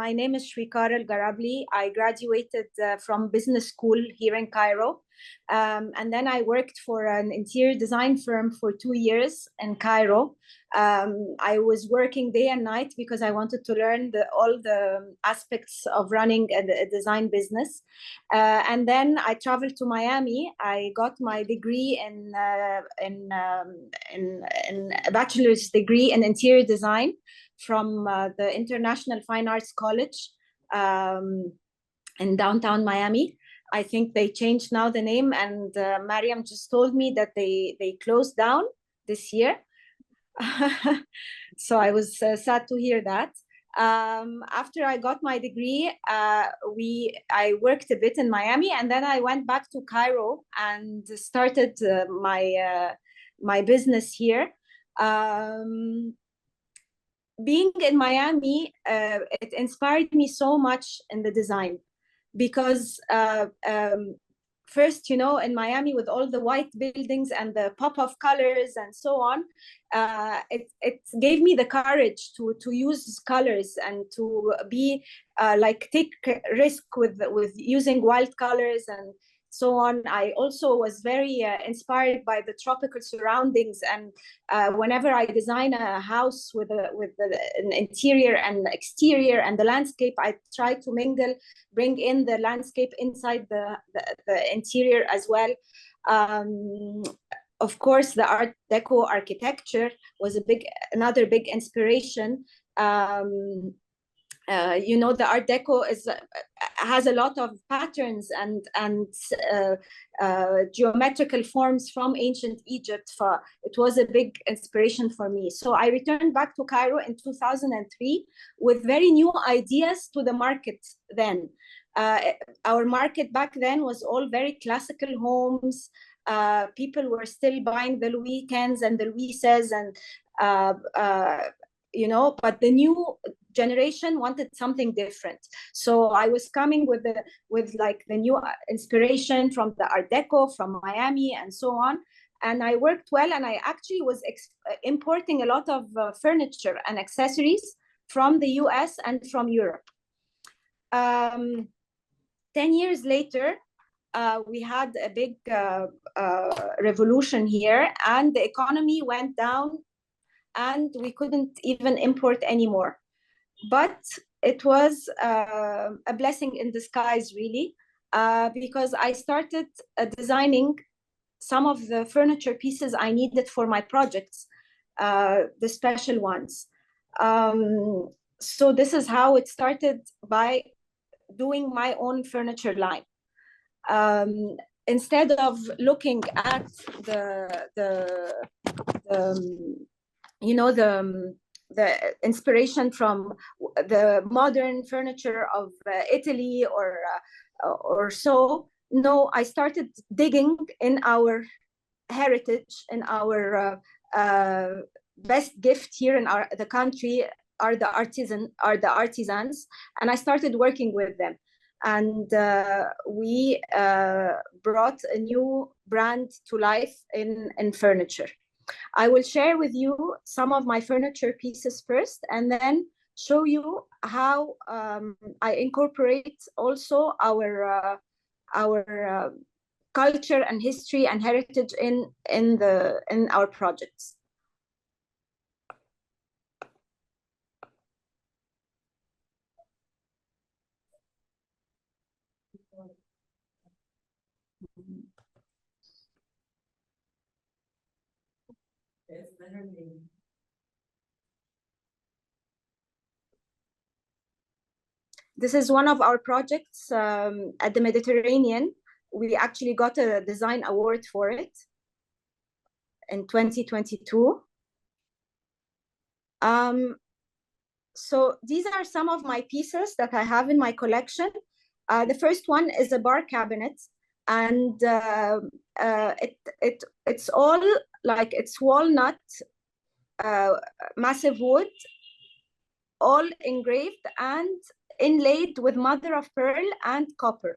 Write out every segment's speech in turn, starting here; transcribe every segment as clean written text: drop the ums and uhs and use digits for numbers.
my name is Shewekar Elgharably. I graduated from business school here in Cairo. And then I worked for an interior design firm for 2 years in Cairo. I was working day and night because I wanted to learn all the aspects of running a design business. And then I traveled to Miami. I got my degree in a bachelor's degree in interior design from the International Fine Arts College in downtown Miami. I think they changed now the name, and Mariam just told me that they closed down this year. So I was sad to hear that. After I got my degree, I worked a bit in Miami, and then I went back to Cairo and started my business here. Being in Miami, it inspired me so much in the design because first, in Miami with all the white buildings and the pop of colors and so on, it gave me the courage to use colors and to be take risk with using wild colors and so on. I also was very inspired by the tropical surroundings, and whenever I design a house with an interior and exterior and the landscape, I try to bring in the landscape inside the interior as well. Of course, the Art Deco architecture was another big inspiration. The Art Deco has a lot of patterns and geometrical forms from ancient Egypt. It was a big inspiration for me. So I returned back to Cairo in 2003 with very new ideas to the market then. Our market back then was all very classical homes. People were still buying the Louis XV and the Louis XVI, but the new generation wanted something different. So I was coming with the new inspiration from the Art Deco, from Miami, and so on. And I worked well, and I actually was importing a lot of furniture and accessories from the US and from Europe. 10 years later, we had a big revolution here, and the economy went down, and we couldn't even import anymore. But it was a blessing in disguise, really, because I started designing some of the furniture pieces I needed for my projects, the special ones. So this is how it started, by doing my own furniture line. Instead of looking at the inspiration from the modern furniture of Italy or so. No, I started digging in our heritage, in our best gift here in the country are the artisans, and I started working with them. And we brought a new brand to life in furniture. I will share with you some of my furniture pieces first, and then show you how I incorporate also our culture and history and heritage in our projects. This is one of our projects at the Mediterranean. We actually got a design award for it in 2022. So these are some of my pieces that I have in my collection. The first one is a bar cabinet, and it's all like it's walnut, massive wood, all engraved and inlaid with mother of pearl and copper.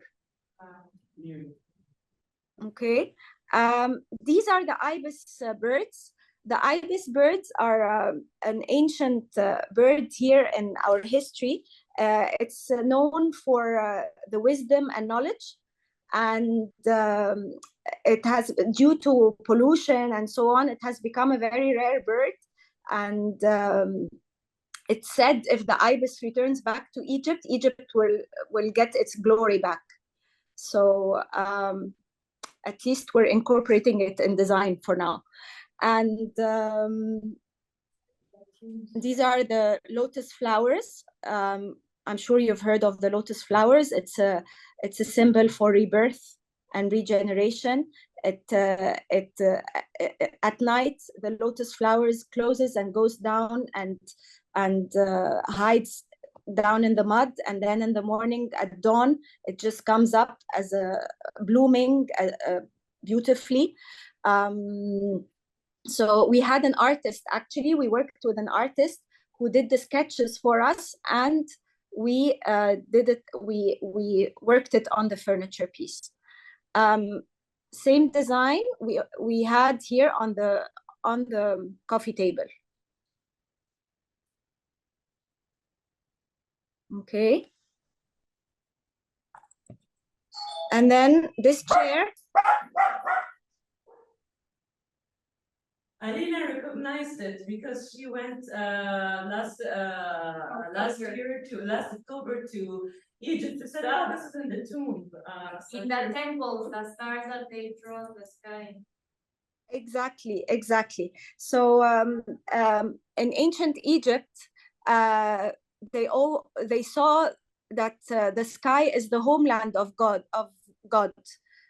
Okay. These are the ibis birds. The ibis birds are an ancient bird here in our history. It's known for the wisdom and knowledge, and it has, due to pollution and so on, it has become a very rare bird. And it's said if the ibis returns back to Egypt, Egypt will get its glory back. So at least we're incorporating it in design for now. And these are the lotus flowers. I'm sure you've heard of the lotus flowers. It's a symbol for rebirth and regeneration. At night, the lotus flowers closes and goes down and hides down in the mud, and then in the morning at dawn it just comes up as a blooming beautifully. So we had an artist, actually we worked with an artist who did the sketches for us, and we we worked it on the furniture piece. Same design we had here on the coffee table. Okay. And then this chair. Alina recognized it because she went last October to Egypt. She said, "Oh, this is in the tomb." In the temple, the stars that they draw the sky. Exactly. So in ancient Egypt, they saw that the sky is the homeland of God.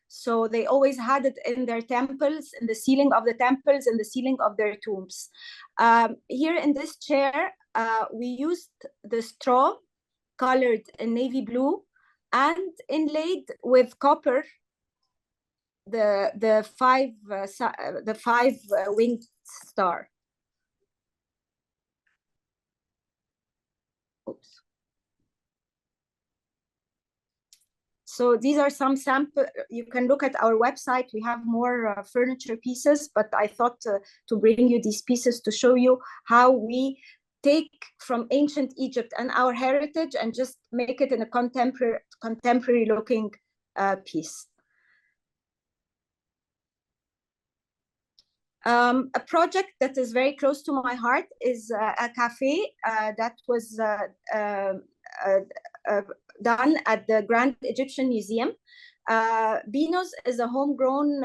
So they always had it in their temples, in the ceiling of the temples, in the ceiling of their tombs. Here in this chair, we used the straw colored in navy blue and inlaid with copper the five winged star. Oops. So these are some sample. You can look at our website. We have more furniture pieces, but I thought to bring you these pieces to show you how we take from ancient Egypt and our heritage and just make it in a contemporary looking piece. A project that is very close to my heart is a cafe that was done at the Grand Egyptian Museum. Beano's is a homegrown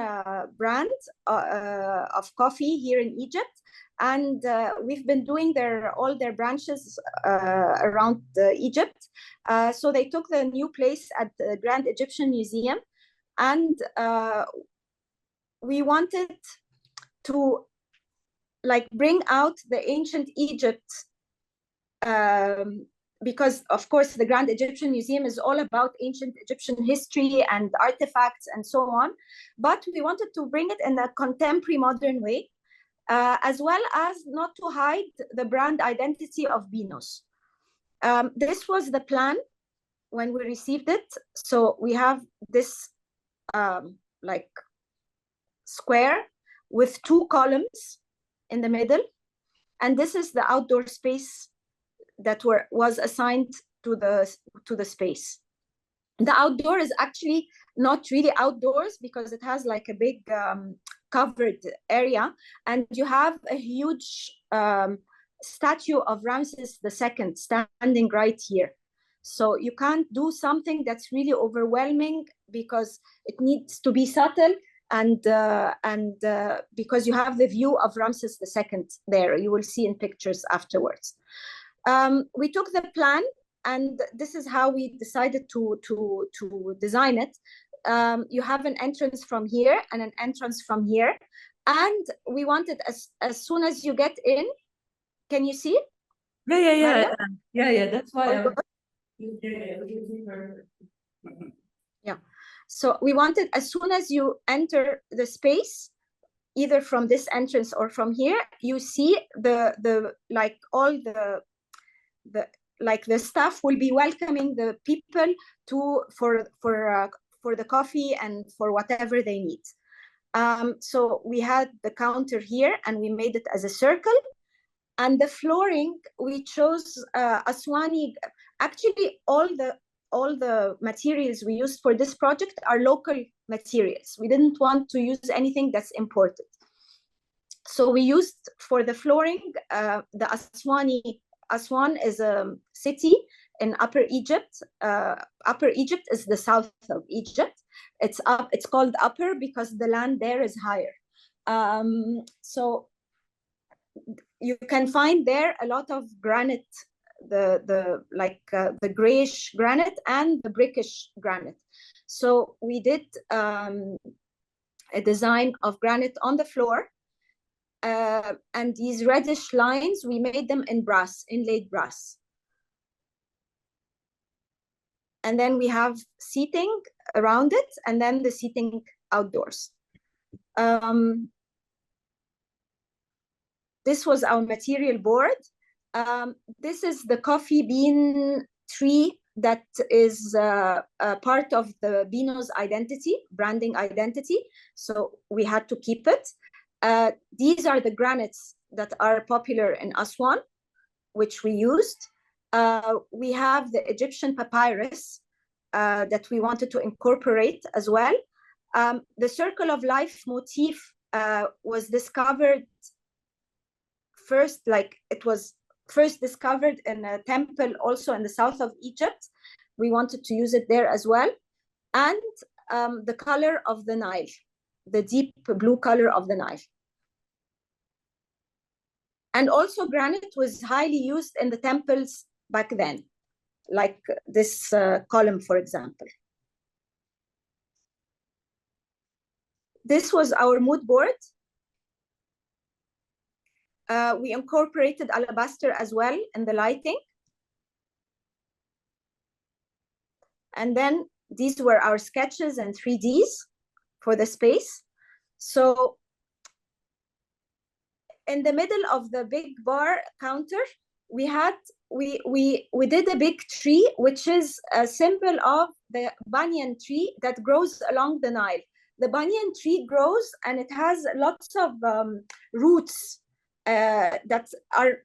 brand of coffee here in Egypt, and we've been doing all their branches around Egypt. So they took the new place at the Grand Egyptian Museum, and we wanted to bring out the ancient Egypt, because of course the Grand Egyptian Museum is all about ancient Egyptian history and artifacts and so on, but we wanted to bring it in a contemporary modern way, as well as not to hide the brand identity of Beano's. This was the plan when we received it. So we have this square with 2 columns in the middle, and this is the outdoor space that was assigned to the space. The outdoor is actually not really outdoors because it has like a big covered area, and you have a huge statue of Ramses II standing right here. So you can't do something that's really overwhelming because it needs to be subtle, and because you have the view of Ramses II there. You will see in pictures afterwards. We took the plan, and this is how we decided to design it. You have an entrance from here and an entrance from here, and we wanted as soon as you get in, can you see? Yeah. That's why. Yeah. So we wanted as soon as you enter the space, either from this entrance or from here, you see the staff will be welcoming the people for the coffee and for whatever they need. So we had the counter here, and we made it as a circle. And the flooring, we chose Aswani. Actually, all the materials we used for this project are local materials. We didn't want to use anything that's imported. So we used for the flooring, the Aswan is a city in Upper Egypt. Upper Egypt is the south of Egypt. It's called Upper because the land there is higher. So you can find there a lot of granite, the grayish granite and the brickish granite. So we did a design of granite on the floor, and these reddish lines, we made them in brass, inlaid brass. And then we have seating around it, and then the seating outdoors. This was our material board. This is the coffee bean tree that is a part of the Beano's identity, branding identity. So we had to keep it. These are the granites that are popular in Aswan, which we used. We have the Egyptian papyrus that we wanted to incorporate as well. The circle of life motif was discovered first, it was first discovered in a temple also in the south of Egypt. We wanted to use it there as well. And the color of the Nile, the deep blue color of the Nile. And also granite was highly used in the temples back then, like this column, for example. This was our mood board. We incorporated alabaster as well in the lighting. And then these were our sketches and 3Ds for the space. So in the middle of the big bar counter, we did a big tree, which is a symbol of the banyan tree that grows along the Nile. The banyan tree grows and it has lots of roots that are,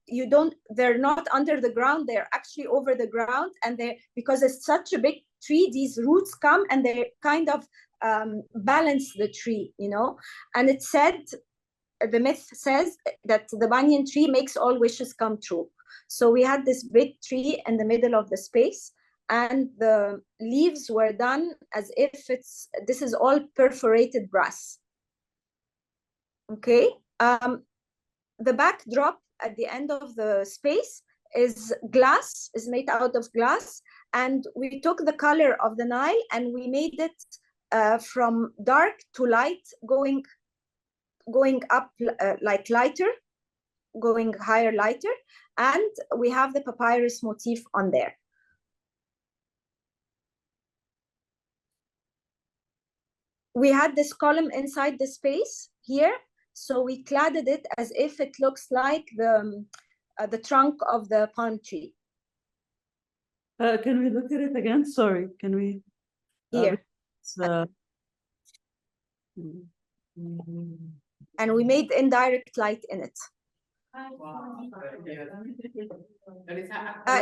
they're not under the ground, they're actually over the ground. And because it's such a big tree, these roots come and they kind of balance the tree, And it said, the myth says that the banyan tree makes all wishes come true. So we had this big tree in the middle of the space, and the leaves were done as if this is all perforated brass. Okay. The backdrop at the end of the space is made out of glass. And we took the color of the Nile and we made it from dark to light, going up like lighter, going higher, lighter. And we have the papyrus motif on there. We had this column inside the space here. So we cladded it as if it looks like the trunk of the palm tree. Can we look at it again? Sorry, can we? Here. And we made indirect light in it.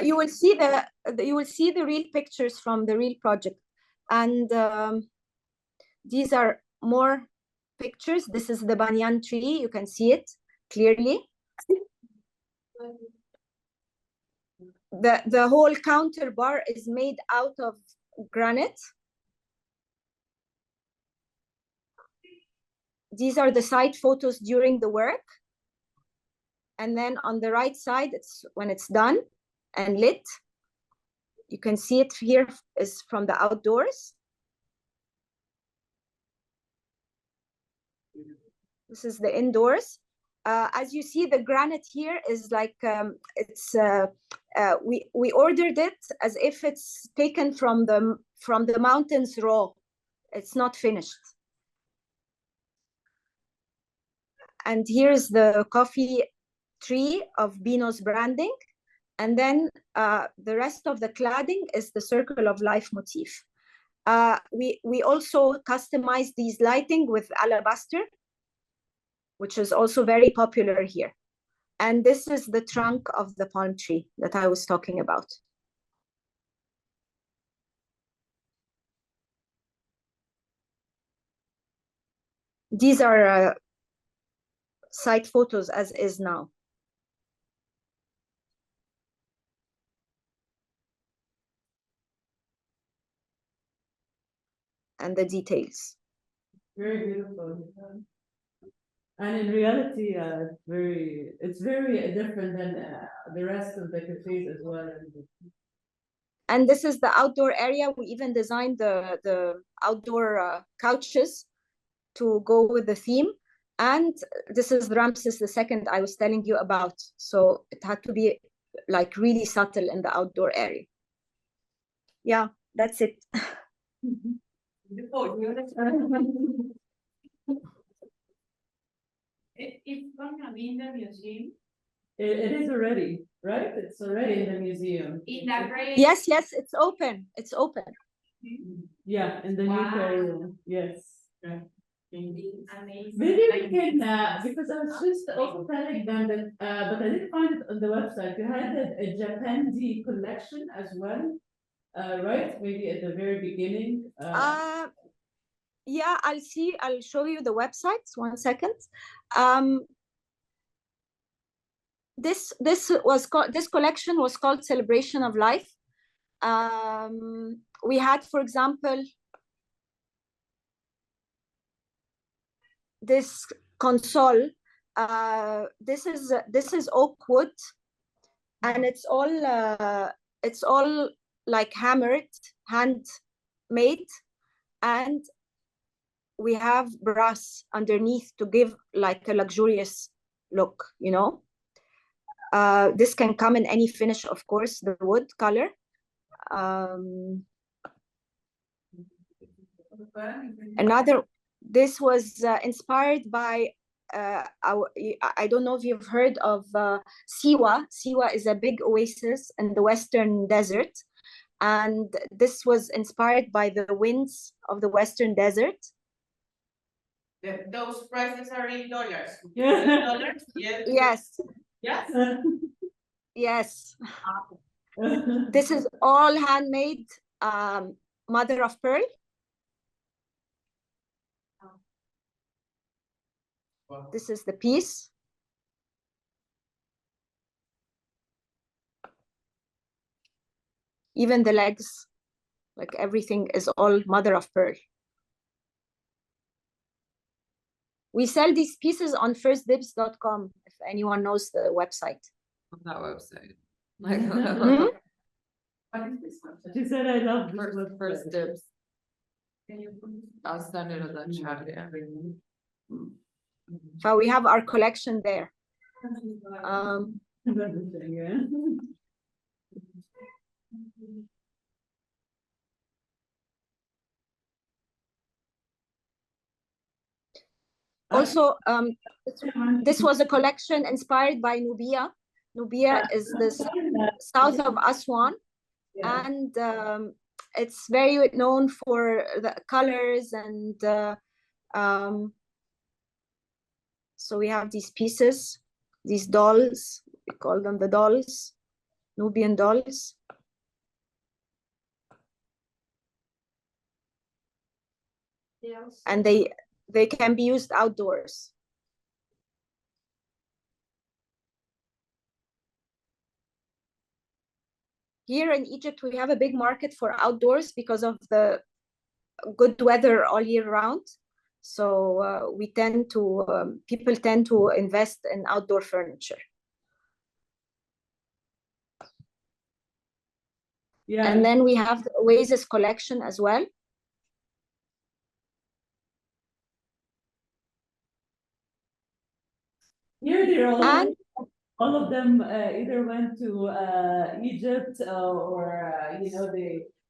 You will see the real pictures from the real project, and these are more pictures. This is the banyan tree. You can see it clearly. The whole counter bar is made out of granite. These are the side photos during the work. And then on the right side, it's when it's done and lit. You can see it here is from the outdoors. This is the indoors. As you see, the granite here is like, we ordered it as if it's taken from the mountains raw. It's not finished. And here's the coffee tree of Beano's branding. And then the rest of the cladding is the circle of life motif. We also customized these lighting with alabaster, which is also very popular here. And this is the trunk of the palm tree that I was talking about. These are site photos as is now. And the details. Very beautiful. And in reality, it's very different than the rest of the cafes as well. And this is the outdoor area. We even designed the outdoor couches to go with the theme. And this is Ramses II I was telling you about. So it had to be like really subtle in the outdoor area. Yeah, that's it. It's gonna be in the museum. It is already, right? It's already in the museum. In the great. Yes, it's open. It's open. Yeah, in the new room. Yes. Amazing. Maybe we can, because I was just also telling them that, but I didn't find it on the website. You had a Japandi collection as well, right? Maybe at the very beginning. Yeah, I'll show you the website. 1 second. This collection was called Celebration of Life. We had, for example, this console. This is oak wood, and it's all like hammered, handmade, and we have brass underneath to give like a luxurious look, you know. This can come in any finish, of course, the wood color. This was inspired by I don't know if you've heard of Siwa. Siwa is a big oasis in the Western Desert. And this was inspired by the winds of the Western Desert. Those prices are in dollars. Yeah. Dollars? Yes. Yes. Yes. Yes. This is all handmade, mother of pearl. This is the piece. Even the legs, like everything is all mother of pearl. We sell these pieces on firstdibs.com, if anyone knows the website. On that website. She said, I love First dibs. I'll send it in the chat, yeah. So we have our collection there. Also, this was a collection inspired by Nubia. Nubia is the south of Aswan, and it's very known for the colors. And so we have these pieces, these dolls. We call them the dolls, Nubian dolls. Yes. And they can be used outdoors. Here in Egypt, we have a big market for outdoors because of the good weather all year round. So we tend to, people tend to invest in outdoor furniture. Yeah. And then we have the Oasis collection as well. Here they're all of them either went to Egypt or you know,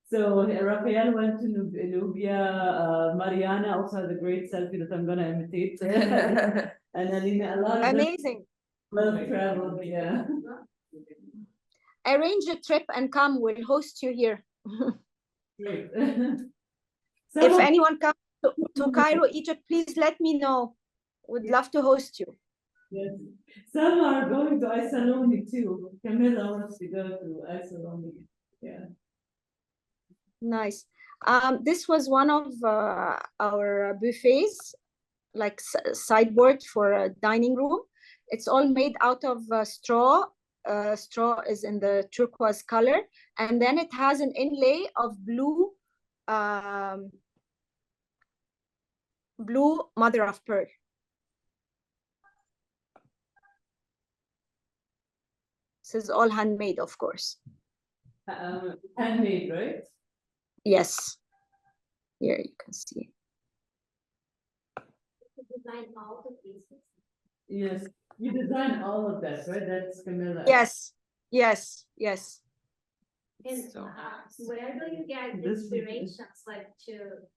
so Raphael went to Nubia. Mariana also has a great selfie that I'm gonna imitate. And Alina, a lot of amazing. Well traveled, yeah. Arrange a trip and come. We'll host you here. Great. If anyone comes to Cairo, Egypt, please let me know. Would love to host you. Yes. Some are going to Isaloni too. Camilla wants to go to Isaloni. Yeah. Nice. This was one of our buffets. like sideboard for a dining room. It's all made out of straw. Straw is in the turquoise color, and then it has an inlay of blue blue mother of pearl. This is all handmade, of course. Handmade, right? Yes. Here you can see. Design all the pieces. Yes, you design all of that, right? That's Camilla. Yes, yes, yes. And So where do you get This is- inspirations like to,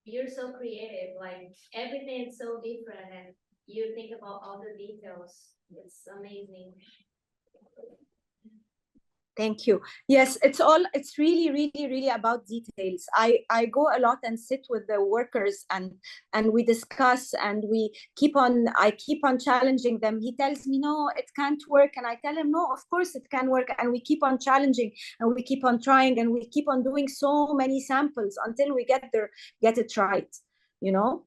you're so creative, like everything is so different and you think about all the details. It's amazing. Thank you. Yes, it's really, really, really about details. I go a lot and sit with the workers and we discuss and I keep on challenging them. He tells me, no, it can't work. And I tell him, no, of course it can work. And we keep on challenging and we keep on trying and we keep on doing so many samples until we get it right, you know?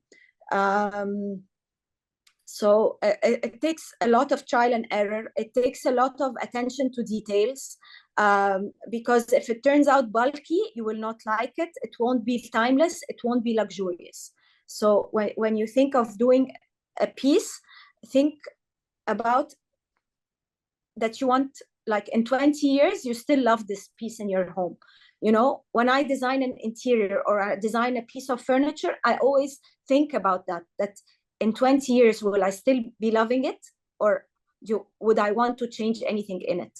So it takes a lot of trial and error. It takes a lot of attention to details, because if it turns out bulky, you will not like it. It won't be timeless. It won't be luxurious. So when you think of doing a piece, think about that you want, like in 20 years, you still love this piece in your home. You know, when I design an interior or I design a piece of furniture, I always think about that in 20 years, will I still be loving it? Or would I want to change anything in it?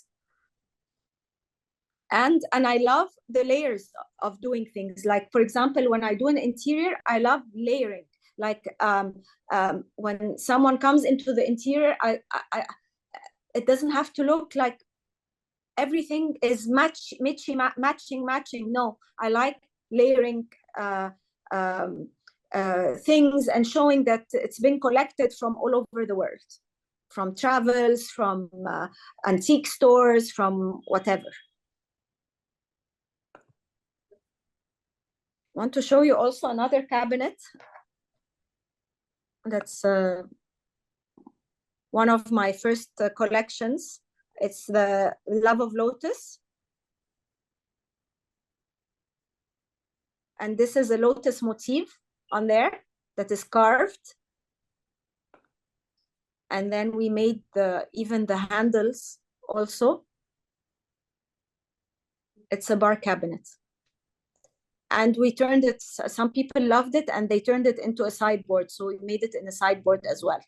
And I love the layers of doing things. Like, for example, when I do an interior, I love layering. Like when someone comes into the interior, it doesn't have to look like everything is matching. No, I like layering things and showing that it's been collected from all over the world, from travels, from antique stores, from whatever. I want to show you also another cabinet that's one of my first collections. It's the Love of Lotus. And this is a lotus motif on there that is carved. And then we made even the handles also. It's a bar cabinet. And we turned it, some people loved it and they turned it into a sideboard. So we made it in a sideboard as well.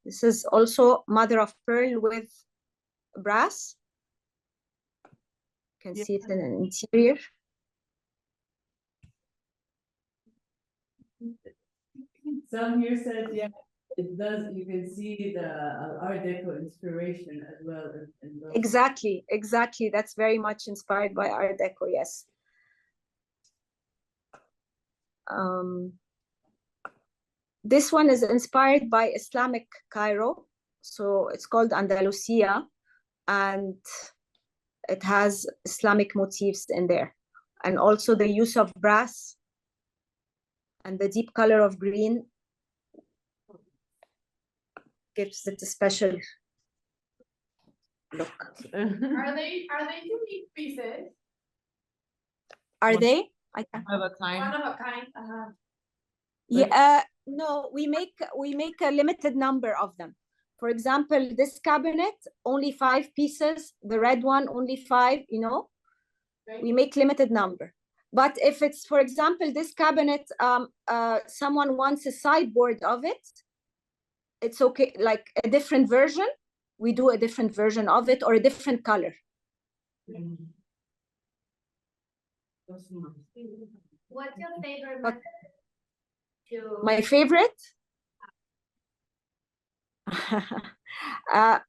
This is also mother of pearl with brass. You can see it in an interior. Some here said, yeah, it does. You can see the Art Deco inspiration as well. Exactly. That's very much inspired by Art Deco, yes. This one is inspired by Islamic Cairo. So it's called Andalusia, and it has Islamic motifs in there. And also the use of brass and the deep color of green gives it a special look. Are they unique pieces? Are they? Of a kind. One of a kind. Yeah, no, we make a limited number of them. For example, this cabinet, only 5 pieces. The red one, only 5, you know. Right. We make limited number. But if it's, for example, this cabinet, someone wants a sideboard of it, it's okay, like a different version, we do a different version of it or a different color. What's your favorite method? My favorite? I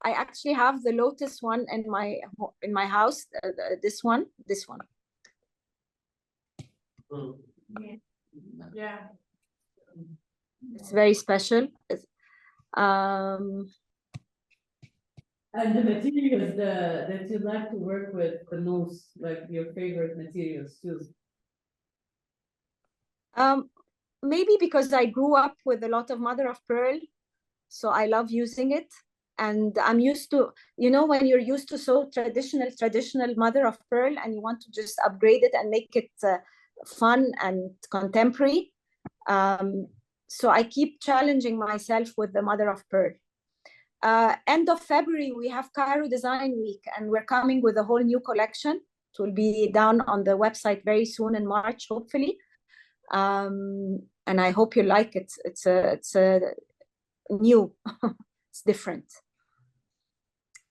actually have the lotus one in my house. This one. Yeah. It's very special. And the materials that you like to work with the most, like your favorite materials too. Maybe because I grew up with a lot of mother of pearl, so I love using it. And I'm used to, you know, when you're used to so traditional mother of pearl and you want to just upgrade it and make it fun and contemporary. So I keep challenging myself with the mother of pearl. End of February, we have Cairo Design Week, and we're coming with a whole new collection. It will be down on the website very soon in March, hopefully. And I hope you like it. It's a new, it's different.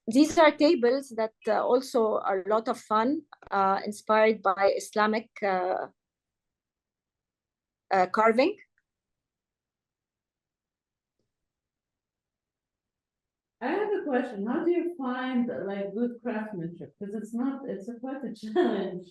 These are tables that also are a lot of fun, inspired by Islamic carving. I have a question. How do you find like good craftsmanship? Because it's quite a challenge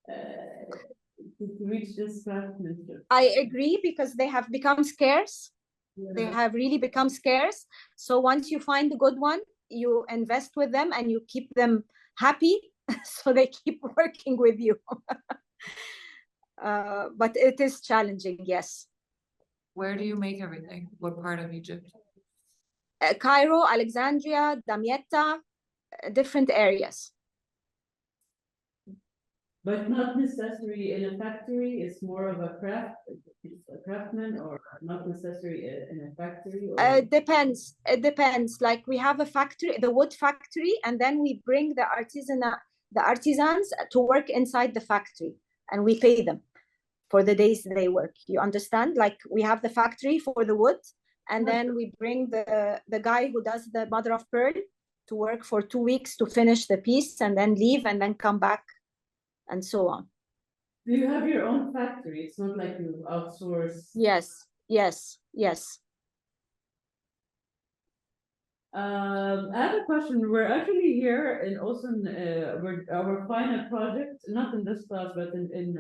to reach this craftsmanship. I agree, because they have become scarce. Yeah. They have really become scarce. So once you find a good one, you invest with them and you keep them happy, so they keep working with you. But it is challenging, yes. Where do you make everything? What part of Egypt? Cairo, Alexandria, Damietta, different areas. But not necessarily in a factory. It's more of a craftsman, or not necessarily in a factory. Or... Depends. It depends. Like we have a factory, the wood factory, and then we bring the artisans to work inside the factory, and we pay them for the days they work. You understand? Like we have the factory for the wood, and then we bring the guy who does the mother of pearl to work for 2 weeks to finish the piece, and then leave, and then come back, and so on. Do you have your own factory? It's not like you outsource. Yes, yes, yes. I have a question. We're actually here in also we're our final project, not in this class, but in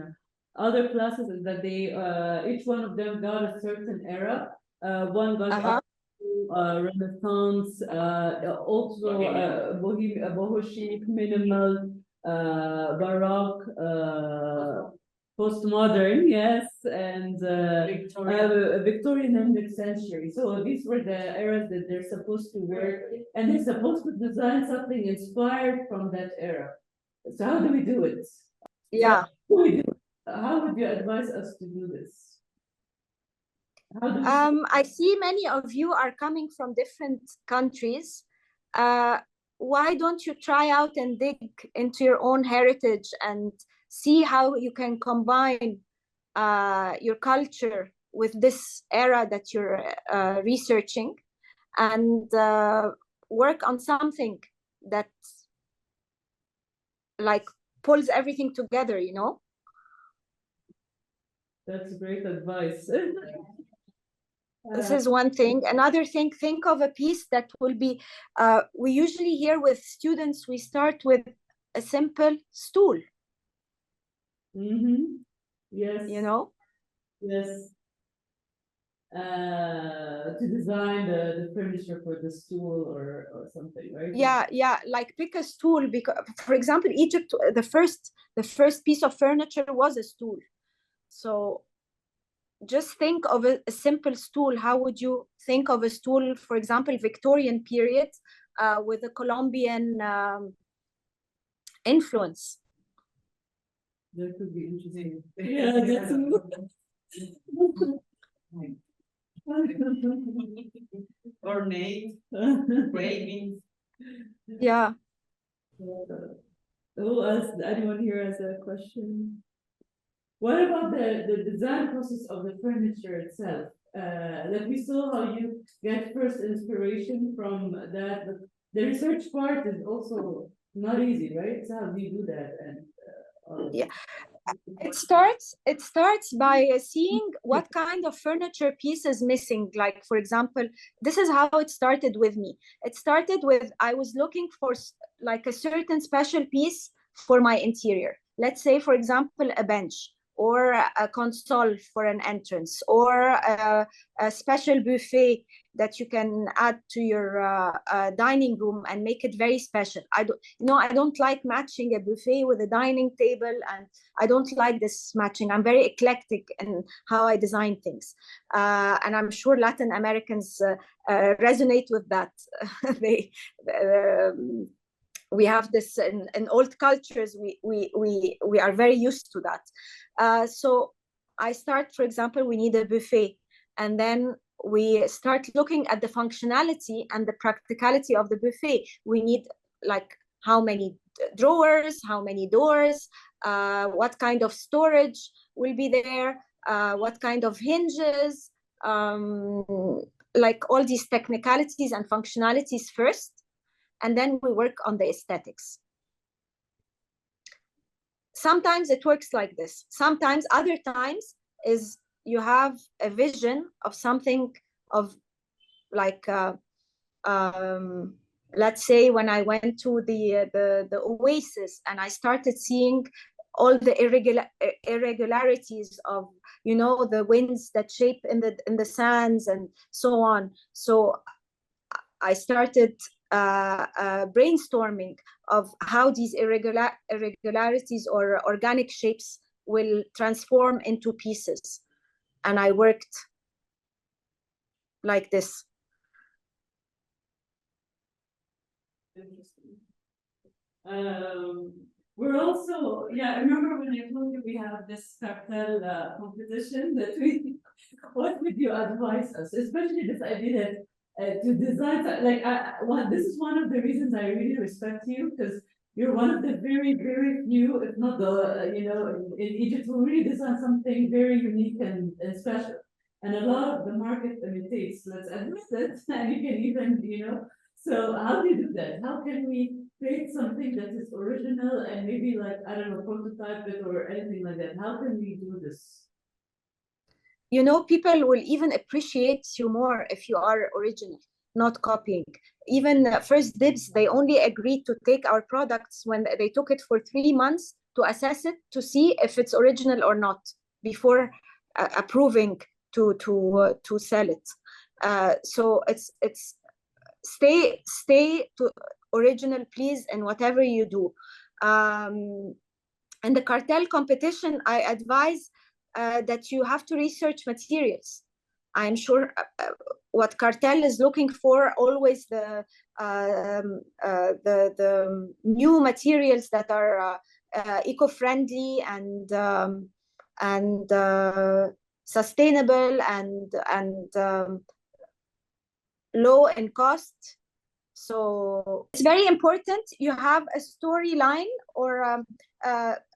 other classes, is that they each one of them got a certain era. One got Renaissance, also boho chic, minimal, Baroque, postmodern, yes, and Victorian and mid-century. So these were the eras that they're supposed to work, and they're supposed to design something inspired from that era. So how do we do it? Yeah. How would you advise us to do this? I see many of you are coming from different countries. Why don't you try out and dig into your own heritage and see how you can combine your culture with this era that you're researching, and work on something that like pulls everything together, you know? That's great advice. This is one thing. Another thing, think of a piece that will be, we usually here with students, we start with a simple stool. Mm-hmm. Yes. You know? Yes. To design the furniture for the stool or something, right? Yeah, like pick a stool, because for example, Egypt, the first piece of furniture was a stool. So just think of a simple stool. How would you think of a stool, for example, Victorian period, with a Colombian influence? That could be interesting. Yeah, that's ornate, cravings. Yeah. Anyone here has a question? What about the design process of the furniture itself? Like we saw how you get first inspiration from that, but the research part is also not easy, right? So how do you do that? And yeah, it starts by seeing what kind of furniture piece is missing. Like, for example, this is how it started with me. It started with, I was looking for like a certain special piece for my interior. Let's say, for example, a bench. or a console for an entrance, or a special buffet that you can add to your dining room and make it very special. I don't like matching a buffet with a dining table, and I don't like this matching. I'm very eclectic in how I design things, and I'm sure Latin Americans resonate with that. We have this in old cultures. We are very used to that. So I start, for example, we need a buffet, and then we start looking at the functionality and the practicality of the buffet. We need like how many drawers, how many doors, what kind of storage will be there, what kind of hinges, like all these technicalities and functionalities first, and then we work on the aesthetics. Sometimes it works like this. Sometimes, other times, is you have a vision of something of like, let's say when I went to the oasis and I started seeing all the irregularities of, you know, the winds that shape in the sands and so on. So I started brainstorming of how these irregularities or organic shapes will transform into pieces. And I worked like this. We're also, I remember when I told you we have this cartel competition that what would you advise us, especially this idea that to design, like, this is one of the reasons I really respect you, because you're one of the very, very few, if not the, in Egypt, who really design something very unique and special. And a lot of the market imitates, let's admit it, and you can even, so how do you do that? How can we create something that is original and maybe like, I don't know, prototype it or anything like that? How can we do this? You know, people will even appreciate you more if you are original, not copying. Even First Dibs, they only agreed to take our products when they took it for 3 months to assess it, to see if it's original or not, before approving to sell it. So it's stay to original, please, in whatever you do. In the cartel competition, I advise that you have to research materials. I'm sure what cartel is looking for always the new materials that are eco-friendly and sustainable and low in cost. So it's very important you have a storyline or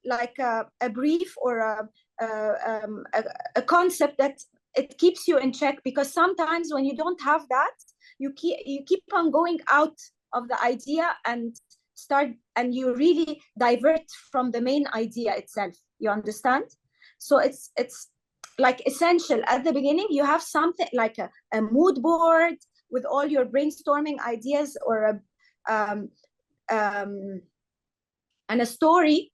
like a brief or a concept that it keeps you in check, because sometimes when you don't have that, you keep on going out of the idea and you really divert from the main idea itself. You understand? So it's like essential at the beginning you have something like a mood board with all your brainstorming ideas, or and a story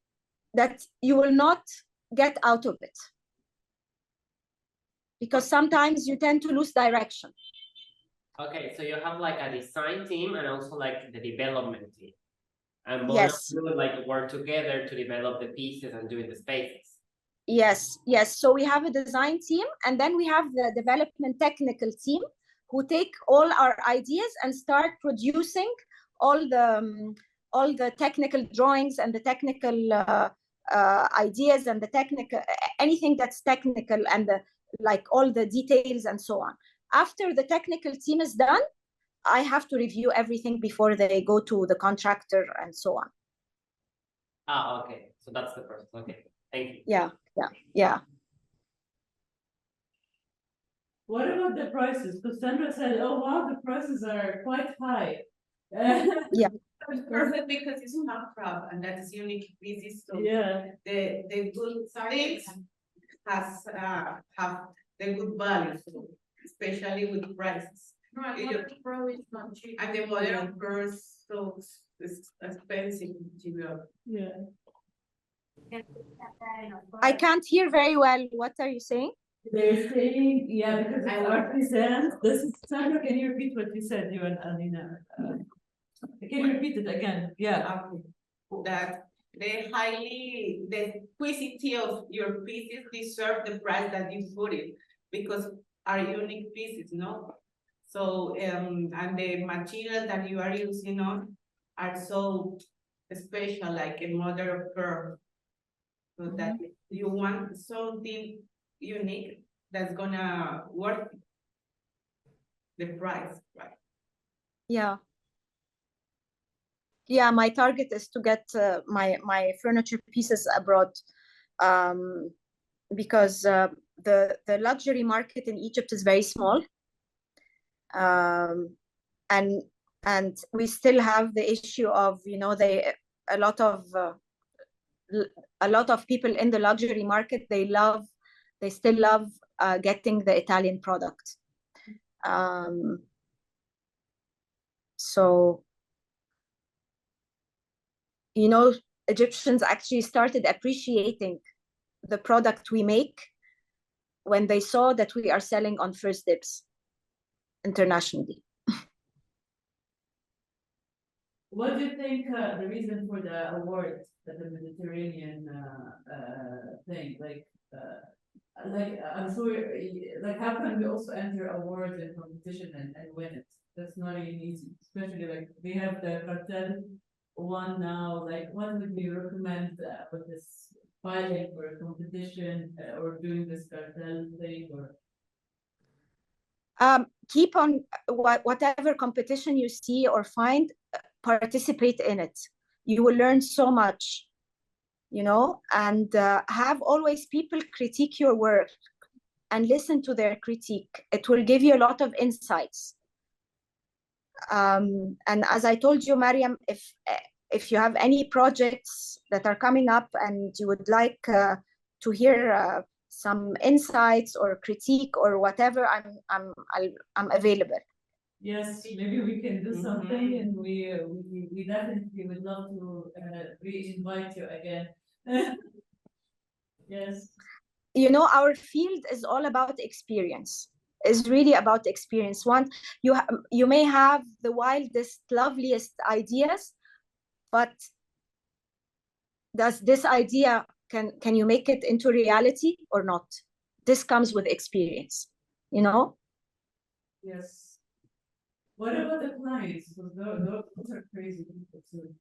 that you will not get out of it, because sometimes you tend to lose direction. Okay, so you have like a design team and also like the development team, and both Yes. of you like work together to develop the pieces and doing the spaces. Yes. So we have a design team, and then we have the development technical team, who take all our ideas and start producing all the technical drawings and the technical ideas and the technical, anything that's technical, and like all the details and so on. After the technical team is done, I have to review everything before they go to the contractor and so on. Okay, so that's the first. Okay, thank you. Yeah. What about the prices? Because Sandra said, oh wow, the prices are quite high. Yeah. It's perfect because it's not crop, and that is unique pieces. So the good things have the good value, so especially with prices. Right, it's not cheap. And the model, of course, so it's expensive to go. Yeah. I can't hear very well. What are you saying? They're saying, yeah, because it's artisans. This is Sandra, can you repeat what you said, you and Alina? Can you repeat it again? Yeah. That the quality of your pieces deserve the price that you put it, because are unique pieces, no? So, and the material that you are using on are so special, like a mother of pearl. So that you want something unique that's gonna worth the price, right? Yeah. Yeah, my target is to get my furniture pieces abroad, because the luxury market in Egypt is very small, and we still have the issue of, you know, a lot of people in the luxury market, they still love getting the Italian product. So, you know, Egyptians actually started appreciating the product we make when they saw that we are selling on First Dibs internationally. What do you think the reason for the award at the Mediterranean thing? Like I'm sure, like how can we also enter awards and competition and win it? That's not even easy, especially like we have the cartel one now. Like what would you recommend with this filing for a competition or doing this cartel thing or? Keep on whatever competition you see or find, participate in it. You will learn so much, you know, and have always people critique your work and listen to their critique. It will give you a lot of insights. And as I told you, Mariam, if you have any projects that are coming up and you would like to hear some insights or critique or whatever, I'm available. Yes, maybe we can do something, and we definitely would love to re-invite you again. Yes. You know, our field is all about experience. Is really about experience. One, you may have the wildest, loveliest ideas, but does this idea, can you make it into reality or not? This comes with experience, you know? Yes. What about the clients? Those are crazy people too.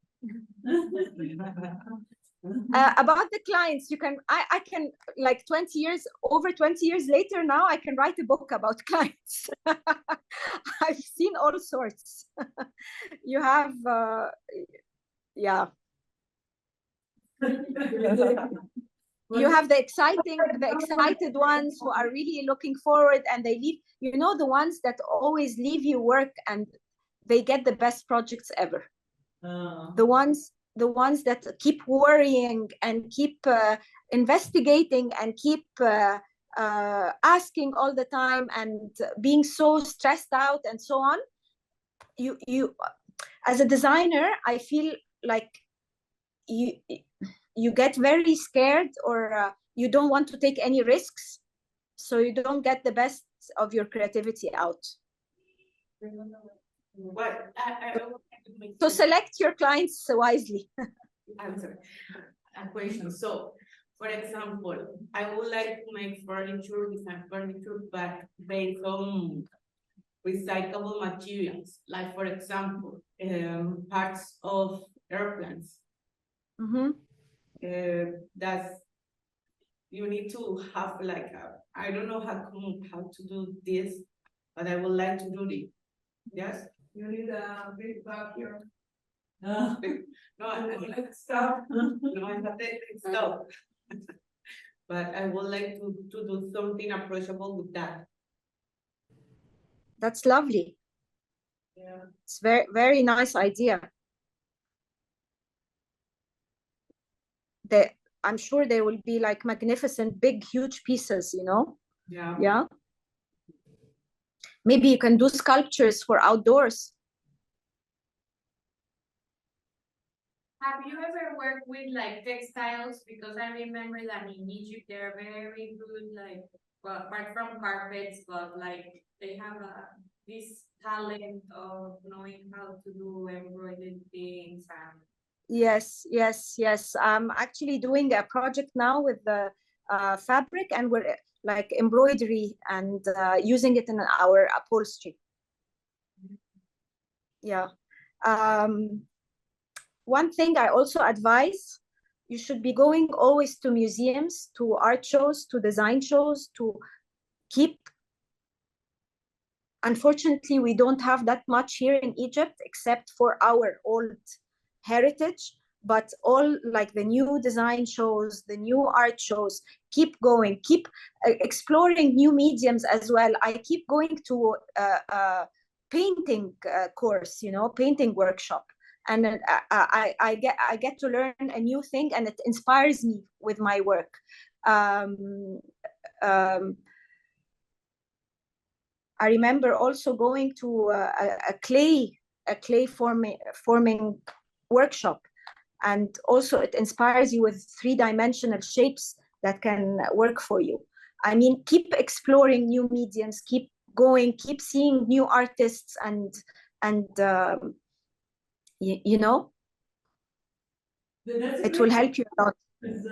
About the clients, I can, like 20 years, over 20 years later now, I can write a book about clients. I've seen all sorts. You have, yeah. You have the excited ones who are really looking forward, and they leave, you know, the ones that always leave you work and they get the best projects ever. The ones that keep worrying and keep investigating and keep asking all the time and being so stressed out and so on. You as a designer, I feel like you get very scared, or you don't want to take any risks, so you don't get the best of your creativity out. So select your clients wisely. Answer a question. So, for example, I would like to make furniture, design furniture, but based on recyclable materials, like for example, parts of airplanes. That's, you need to have like I don't know how to do this, but I would like to do it. Yes. You need a big vacuum. No, I like stuff. No, I have stuff. But I would like to do something approachable with that. That's lovely. Yeah. It's very, very nice idea. I'm sure there will be like magnificent, big, huge pieces, you know? Yeah. Yeah. Maybe you can do sculptures for outdoors. Have you ever worked with like textiles? Because I remember that in Egypt they're very good, like, well, apart from carpets, but like they have this talent of knowing how to do embroidered things and Yes, yes, yes. I'm actually doing a project now with the fabric, and we're like embroidery and using it in our upholstery. Yeah. One thing I also advise, you should be going always to museums, to art shows, to design shows, to keep. Unfortunately, we don't have that much here in Egypt, except for our old heritage. But all like the new design shows, the new art shows, keep going, keep exploring new mediums as well. I keep going to painting course, painting workshop, and I get to learn a new thing, and it inspires me with my work. Um, um, I remember also going to a clay forming workshop, and also it inspires you with three-dimensional shapes that can work for you. I mean, keep exploring new mediums, keep going, keep seeing new artists, and you know, it will help you a lot.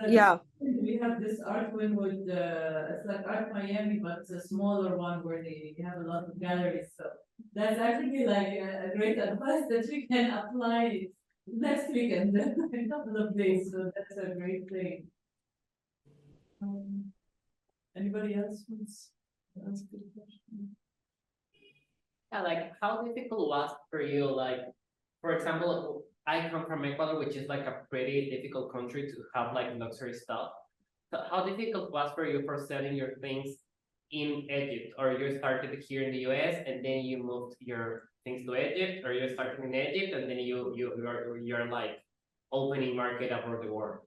Yeah. We have this art wing with it's like Art Miami, but it's a smaller one where they have a lot of galleries. So that's actually like a great advice that we can apply next weekend in a couple of days. So that's a great thing. Anybody else wants to ask a question? Yeah, like how difficult was for you? Like, for example, I come from Ecuador, which is like a pretty difficult country to have like luxury stuff. So how difficult was for you for selling your things in Egypt, or you started here in the US and then you moved your things to Egypt, or you started in Egypt and then you're like opening market abroad the world?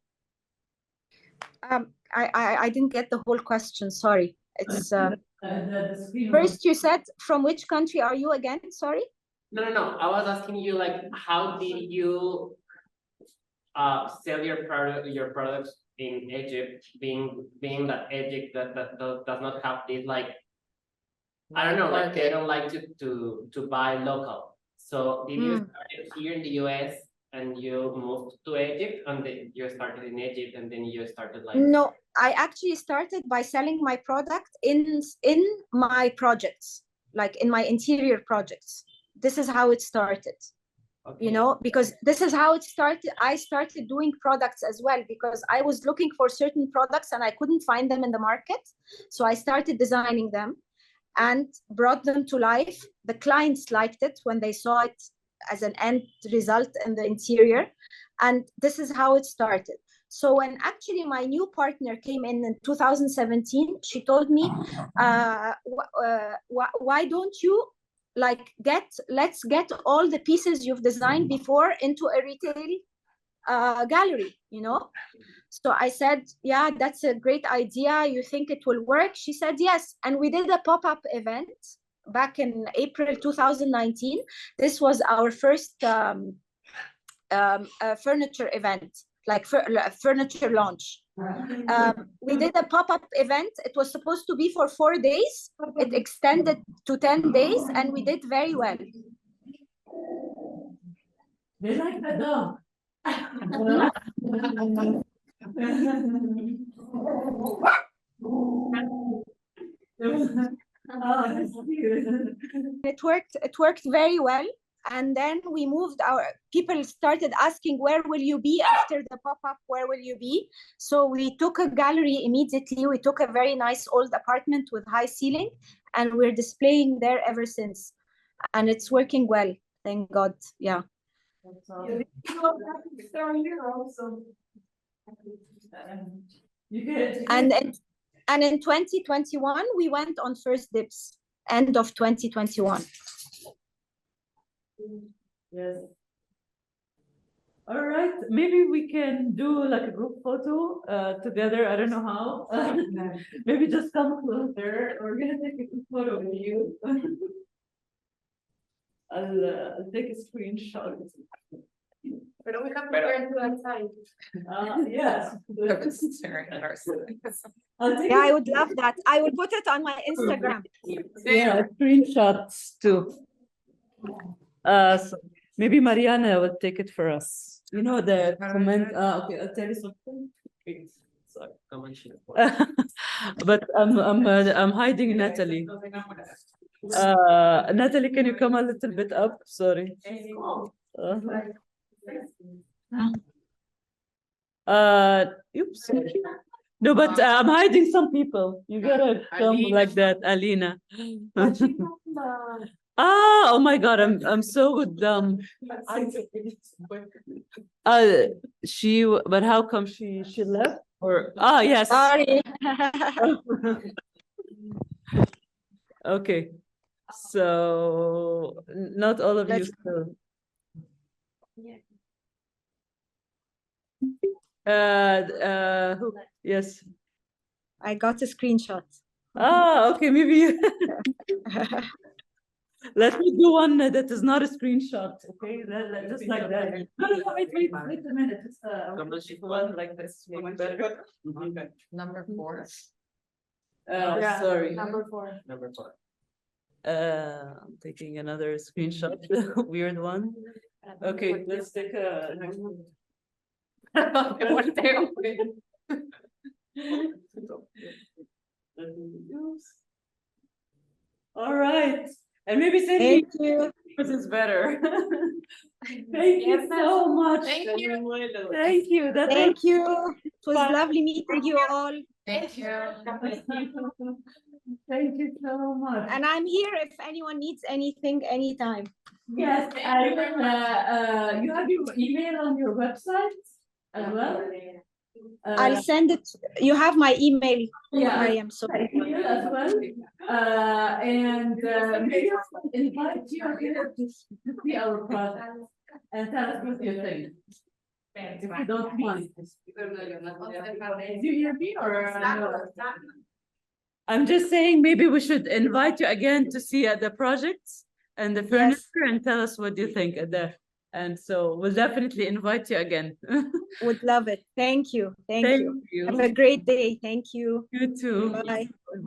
I didn't get the whole question. Sorry. It's the first you said from which country are you again? Sorry. No. I was asking you like, how did you sell your products in Egypt, being that Egypt that does not have this like, I don't know, like they don't like to buy local. So did you start here in the US and you moved to Egypt, and then you started in Egypt and then you started like? No, I actually started by selling my product in my projects, like in my interior projects. This is how it started. Okay. Because this is how it started. I started doing products as well, because I was looking for certain products and I couldn't find them in the market. So I started designing them and brought them to life. The clients liked it when they saw it as an end result in the interior. And this is how it started. So when actually my new partner came in 2017, she told me, why don't you let's get all the pieces you've designed before into a retail gallery, So I said, yeah, that's a great idea. You think it will work? She said, yes. And we did a pop-up event back in April 2019. This was our first furniture event, like furniture launch. We did a pop-up event. It was supposed to be for 4 days. It extended to 10 days, and we did very well. They like the dog. It worked very well. And then we moved people started asking, where will you be after the pop-up? Where will you be? So we took a gallery immediately. We took a very nice old apartment with high ceiling, and we're displaying there ever since. And it's working well, thank God. Yeah. And in 2021, we went on first dips, end of 2021. Yes. All right, maybe we can do like a group photo together. I don't know how. Maybe just come closer. We're gonna take a group photo with you. I'll take a screenshot. Pero we have to turn to outside. Yes. Yeah, I would love that. I will put it on my Instagram. Yeah, screenshots too. So maybe Mariana will take it for us. You know the comment. Okay, I'll tell you something. Wait, sorry. But I'm hiding Natalie. Natalie, can you come a little bit up? Sorry. Oops. No, but I'm hiding some people. You gotta come like that, Alina. Oh my God, I'm so dumb. But how come she left? Or yes. Sorry. Okay. So not all of you still. Who? Yes. I got a screenshot. Okay, maybe let me do one that is not a screenshot, okay? Just like that. No, wait a minute. It's one like this. Maybe better. Number 4. Sorry. Number 4. I'm taking another screenshot, weird one. Okay, let's take a next one. All right, and maybe say Thank you. this is better. Thank you so much. Thank you. Thank you. Thank you. It was Bye. lovely meeting you all. Thank you. Thank you so much. And I'm here if anyone needs anything anytime. Yes, I will, you have your email on your website as well? I'll send it. You have my email. Yeah, Mariam, so email as well. And maybe I'll invite you here to see our project and tell us what you think. If you don't mind. Do you hear me or no? I'm just saying maybe we should invite you again to see the projects and the furniture and tell us what you think there. And so we'll definitely invite you again. would love it. Thank you. Thank you. Have a great day. Thank you. You too. Bye.